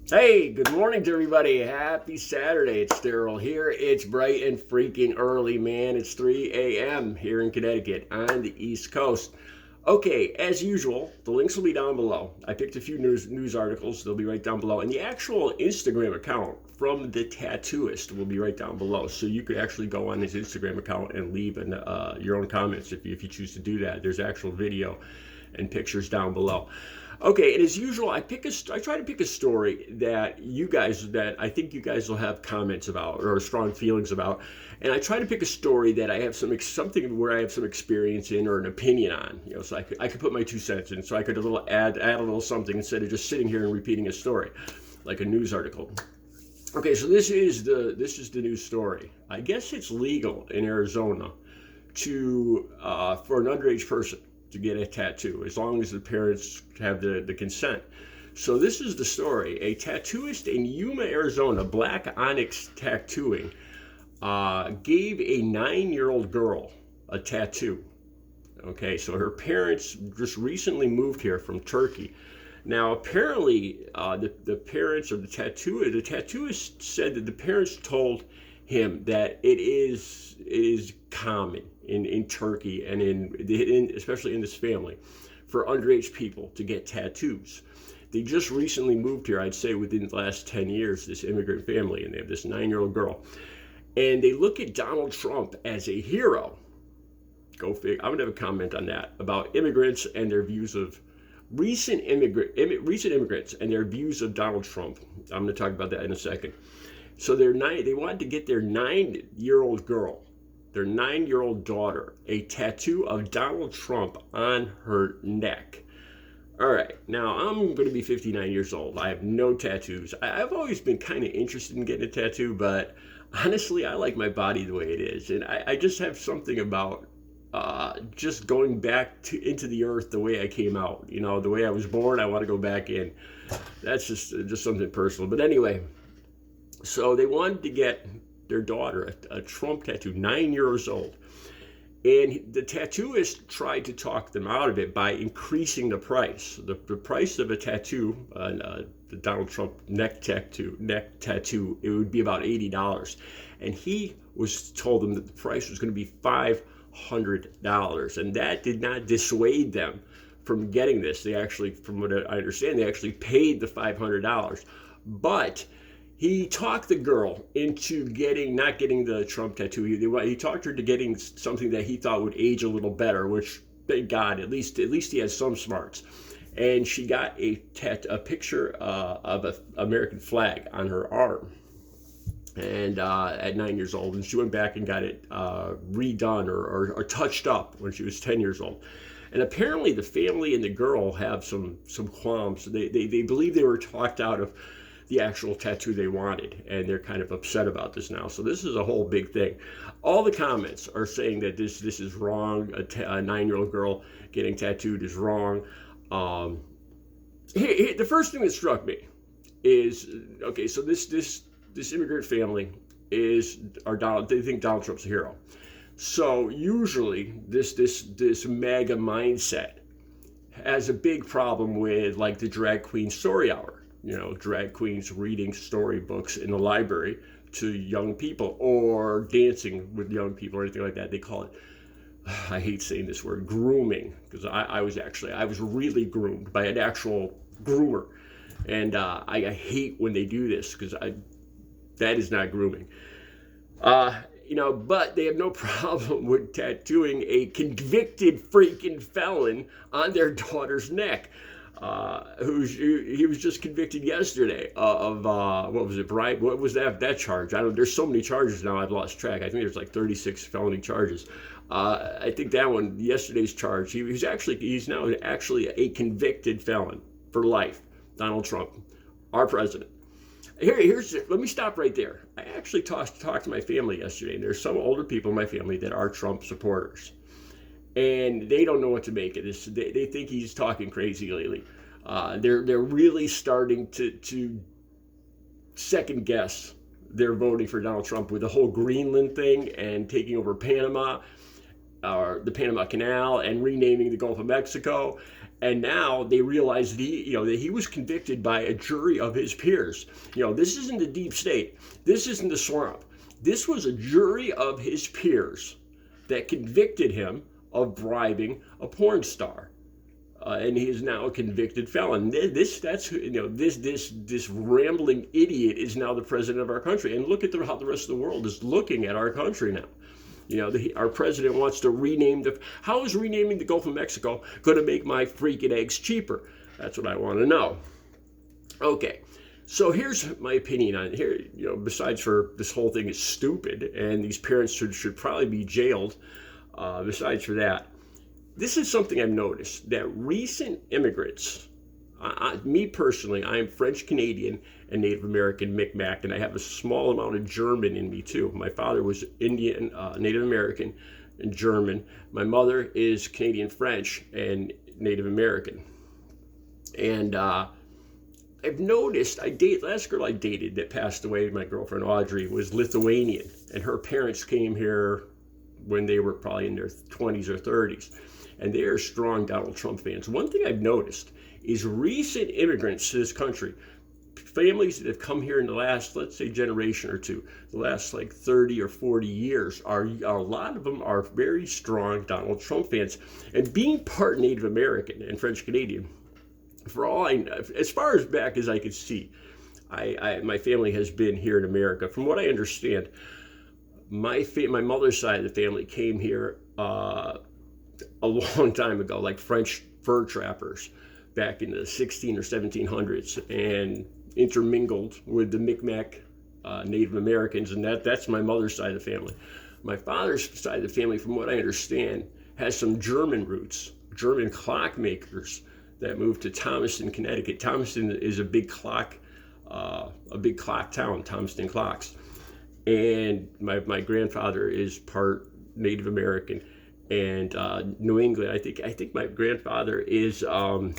Hey, good morning to everybody. Happy Saturday. It's Daryl here. It's bright and freaking early, man. It's 3 a.m. here in Connecticut on the East Coast. Okay, as usual, the links will be down below. I picked a few news articles. They'll be right down below. And the actual Instagram account from the tattooist will be right down below. So you could actually go on his Instagram account and leave your own comments if you choose to do that. There's actual video and pictures down below. Okay, and as usual, I try to pick a story that I think you guys will have comments about or strong feelings about, and I try to pick a story that I have something where I have some experience in or an opinion on. So I could put my 2 cents in, so I could add a little something instead of just sitting here and repeating a story, like a news article. Okay, so this is the news story. I guess it's legal in Arizona to for an underage person to get a tattoo, as long as the parents have the consent. So this is the story. A tattooist in Yuma, Arizona, Black ONYX Tattooing, gave a 9-year-old girl a tattoo. Okay, so her parents just recently moved here from Turkey. Now, apparently, the parents or the tattooist said that the parents told him that it is common in Turkey and especially in this family for underage people to get tattoos. They just recently moved here, I'd say within the last 10 years, this immigrant family, and they have this 9-year-old girl. And they look at Donald Trump as a hero. Go figure. I'm going to have a comment on that about immigrants and their views of recent immigrants and their views of Donald Trump. I'm going to talk about that in a second. So they wanted to get their 9-year-old girl, their 9-year-old daughter, a tattoo of Donald Trump on her neck. All right, now I'm going to be 59 years old. I have no tattoos. I've always been kind of interested in getting a tattoo, but honestly, I like my body the way it is. And I just have something about just going back into the earth the way I came out. The way I was born, I want to go back in. That's just something personal. But anyway, so they wanted to get their daughter a Trump tattoo, 9 years old. And the tattooist tried to talk them out of it by increasing the price. The price of a tattoo, the Donald Trump neck tattoo, it would be about $80. And he told them that the price was going to be $500. And that did not dissuade them from getting this. They actually, from what I understand, they actually paid the $500. But he talked the girl into not getting the Trump tattoo. He talked her to getting something that he thought would age a little better, which, thank God, at least he has some smarts. And she got a picture of an American flag on her arm, and at 9 years old. And she went back and got it redone or touched up when she was 10 years old. And apparently the family and the girl have some qualms. They believe they were talked out of the actual tattoo they wanted, and they're kind of upset about this now. So this is a whole big thing. All the comments are saying that this is wrong. A 9-year-old girl getting tattooed is wrong. The first thing that struck me is, okay, so this immigrant family they think Donald Trump's a hero. So usually this MAGA mindset has a big problem with, like, the drag queen story hour. Drag queens reading storybooks in the library to young people, or dancing with young people, or anything like that. They call it, I hate saying this word, grooming, because I was really groomed by an actual groomer. And I hate when they do this, because that is not grooming. But they have no problem with tattooing a convicted freaking felon on their daughter's neck. He was just convicted yesterday of what was it, bribe? What was that charge? There's so many charges now, I've lost track. I think there's like 36 felony charges. I think that one, yesterday's charge, he's now actually a convicted felon for life. Donald Trump, our president. Let me stop right there. I actually talked to my family yesterday, and there's some older people in my family that are Trump supporters. And they don't know what to make of this. They think he's talking crazy lately. They're really starting to second guess their voting for Donald Trump with the whole Greenland thing and taking over Panama, or the Panama Canal, and renaming the Gulf of Mexico. And now they realize that he was convicted by a jury of his peers. This isn't the deep state. This isn't the swamp. This was a jury of his peers that convicted him of bribing a porn star. And he is now a convicted felon. This rambling idiot is now the president of our country. And look at how the rest of the world is looking at our country now. Our president wants to rename how is renaming the Gulf of Mexico going to make my freaking eggs cheaper? That's what I want to know. Okay, so here's my opinion on it. Here, besides for this whole thing is stupid and these parents should probably be jailed. Besides for that, this is something I've noticed, that recent immigrants, me personally, I am French Canadian and Native American Micmac, and I have a small amount of German in me too. My father was Indian, Native American and German. My mother is Canadian French and Native American. And I've noticed, last girl I dated that passed away, my girlfriend Audrey, was Lithuanian, and her parents came here when they were probably in their 20s or 30s. And they are strong Donald Trump fans. One thing I've noticed is recent immigrants to this country, families that have come here in the last, let's say, generation or two, the last like 30 or 40 years, a lot of them are very strong Donald Trump fans. And being part Native American and French Canadian, for all I know, as far as back as I could see, my family has been here in America. From what I understand, my mother's side of the family came here a long time ago, like French fur trappers back in the 16 or 1700s, and intermingled with the Micmac Native Americans, and that's my mother's side of the family. My father's side of the family, from what I understand, has some German roots, German clockmakers that moved to Thomaston, Connecticut. Thomaston is a big clock town, Thomaston Clocks. And my grandfather is part Native American. And New England, I think my grandfather is Algonquin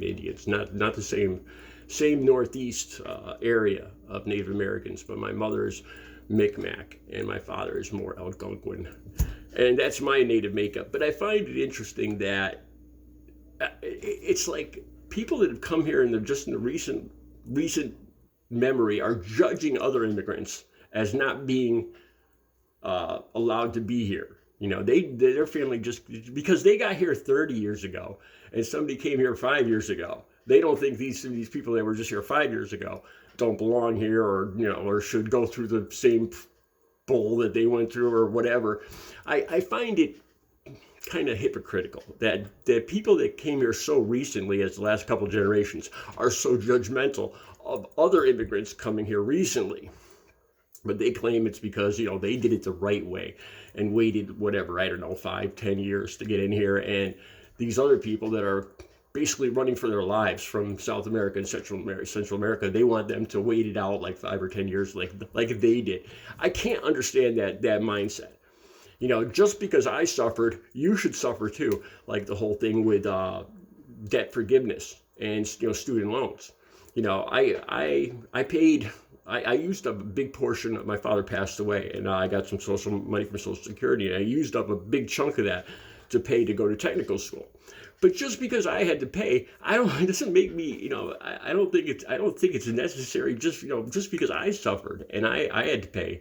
Indians, not the same Northeast area of Native Americans, but my mother is Micmac and my father is more Algonquin, and that's my native makeup. But I find it interesting that it's like people that have come here and they're just in the recent memory are judging other immigrants as not being allowed to be here. Their family, just because they got here 30 years ago and somebody came here 5 years ago, they don't think these people that were just here 5 years ago don't belong here, or should go through the same bull that they went through or whatever. I find it kind of hypocritical that people that came here so recently as the last couple generations are so judgmental of other immigrants coming here recently. But they claim it's because, they did it the right way and waited, 5-10 years to get in here. And these other people that are basically running for their lives from South America and Central America, they want them to wait it out like 5 or 10 years like they did. I can't understand that mindset. Just because I suffered, you should suffer too. Like the whole thing with debt forgiveness and, student loans. I paid... I used up a big portion of my father passed away, and I got some money from Social Security, and I used up a big chunk of that to pay to go to technical school. But just because I had to pay, it doesn't make me, I don't think it's necessary just because I suffered and I had to pay.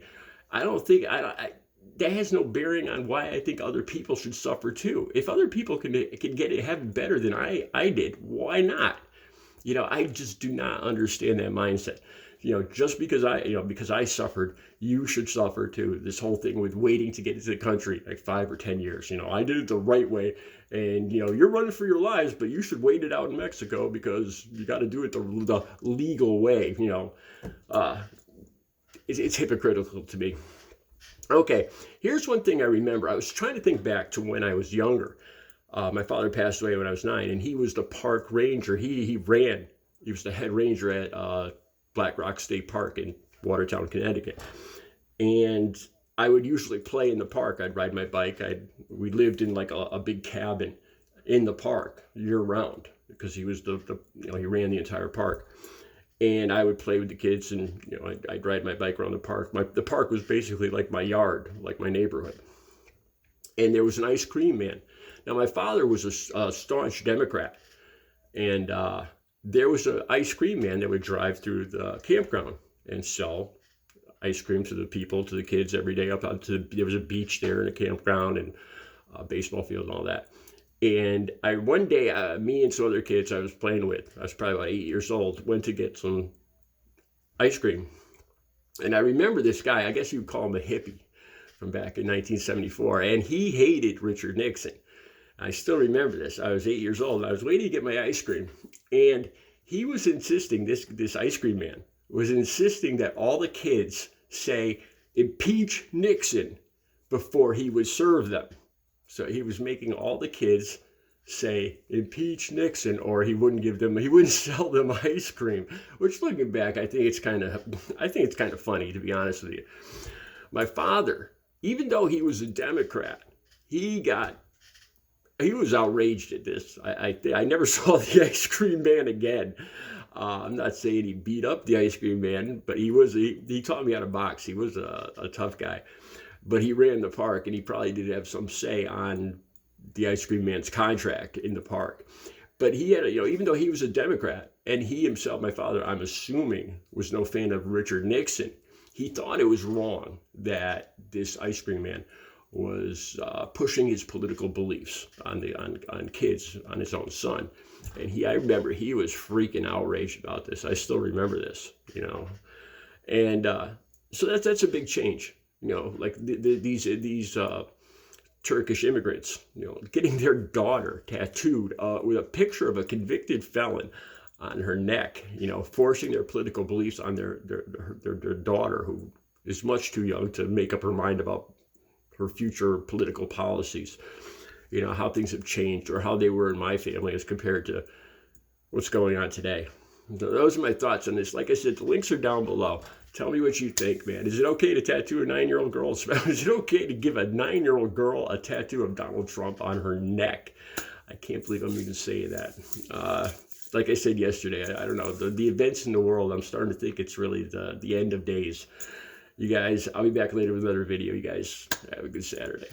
That has no bearing on why I think other people should suffer too. If other people can have it better than I did, why not? I just do not understand that mindset. Just because I suffered, you should suffer too. This whole thing with waiting to get into the country like 5 or 10 years. I did it the right way, and you're running for your lives, but you should wait it out in Mexico because you got to do it the legal way. It's hypocritical to me. Okay, here's one thing I remember. I was trying to think back to when I was younger. My father passed away when I was 9, and he was the park ranger. He was the head ranger at Black Rock State Park in Watertown, Connecticut. And I would usually play in the park. I'd ride my bike. We lived in like a big cabin in the park year round because he was he ran the entire park. And I would play with the kids, and I'd ride my bike around the park. The park was basically like my yard, like my neighborhood. and there was an ice cream man. Now, my father was a staunch Democrat, and there was an ice cream man that would drive through the campground and sell ice cream to the people, to the kids every day. There was a beach there and a campground and a baseball field and all that. And one day, me and some other kids I was playing with, I was probably about 8 years old, went to get some ice cream. And I remember this guy, I guess you would call him a hippie, from back in 1974, and he hated Richard Nixon. I still remember this. I was 8 years old, and I was waiting to get my ice cream, and he was insisting, this ice cream man was insisting that all the kids say, "Impeach Nixon," before he would serve them. So he was making all the kids say, "Impeach Nixon," or he wouldn't sell them ice cream. Which, looking back, I think it's kind of funny, to be honest with you. My father, even though he was a Democrat, he was outraged at this. I never saw the ice cream man again. I'm not saying he beat up the ice cream man, but he taught me how to box. He was a tough guy. But he ran the park, and he probably did have some say on the ice cream man's contract in the park. But he had, even though he was a Democrat, and he himself, my father, I'm assuming, was no fan of Richard Nixon, he thought it was wrong that this ice cream man was pushing his political beliefs on kids, on his own son. And I remember he was freaking outraged about this. I still remember this, And so that's a big change. Like these Turkish immigrants, getting their daughter tattooed with a picture of a convicted felon on her neck, forcing their political beliefs on their daughter, who is much too young to make up her mind about her future political policies, how things have changed, or how they were in my family as compared to what's going on today. So those are my thoughts on this. Like I said, the links are down below. Tell me what you think, man. Is it okay to tattoo a 9-year-old girl? Is it okay to give a 9-year-old girl a tattoo of Donald Trump on her neck? I can't believe I'm even saying that. Like I said yesterday, I don't know, the events in the world, I'm starting to think it's really the end of days. You guys, I'll be back later with another video. You guys have a good Saturday.